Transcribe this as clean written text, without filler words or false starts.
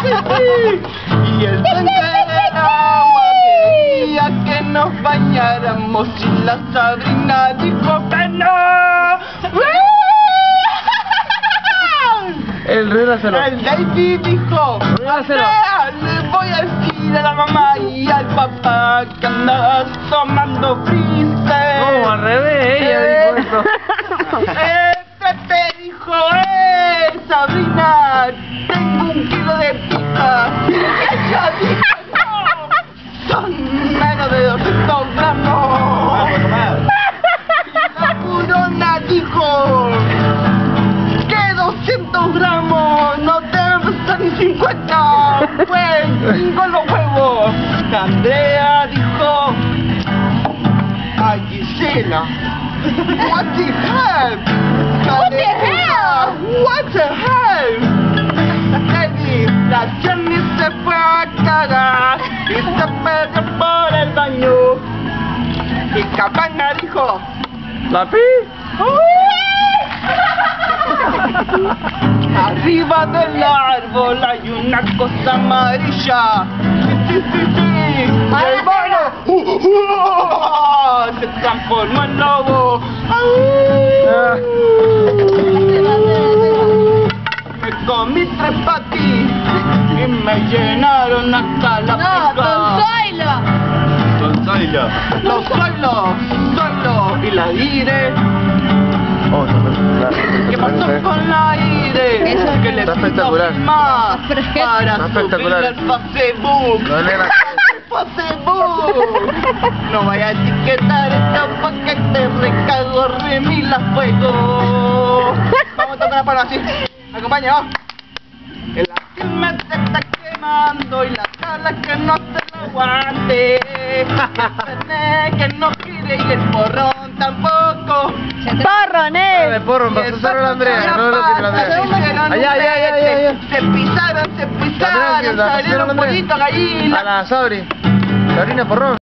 Y el duende del agua quería que nos bañáramos y la Sabrina dijo que no. El David dijo, Andrea, le voy a decir a la mamá y al papá que andas tomando freezer. No, al revés, ella dijo eso. Pepe dijo, Sabrina, tengo 1 kilo de pija. Y ella dijo, no, son menos de 200 gramos. Y la Curona dijo, ¿qué 200 gramos? No deben ser ni 50. Pues, 5 los huevos. Andrea dijo, ay, Gisela, what the hell? What the hell? What the hell? La Jenny se fue a cagar y se perdió por el baño. Y Cabana dijo, ¿La pi? arriba del árbol hay una cosa amarilla. Sí, sí, sí. Y el mono se transformó en lobo. Me comí 3 patis y me llenaron hasta la pica. Con Zoilo. Los Zoilo y la Ire. ¿Qué pasó con la Ire? Eso Que le está pido espectacular. más para Está espectacular. subirle al Facebook. No, nena. Facebook. No vaya a etiquetar esto porque te recago remil a fuego. Vamos a tocar la palabra así. ¿Me acompaña? ¿Oh? El me se está quemando y la sala que no se lo aguante. El internet que no gire y el porrón tampoco. Dale, porro, Y vas a esa usar a la Andrea, no lo tires a la Andrea. hicieron Allá, allá. Se pisaron, La salieron Andrea. pollitos, gallinas. A la Sabrina Porrón.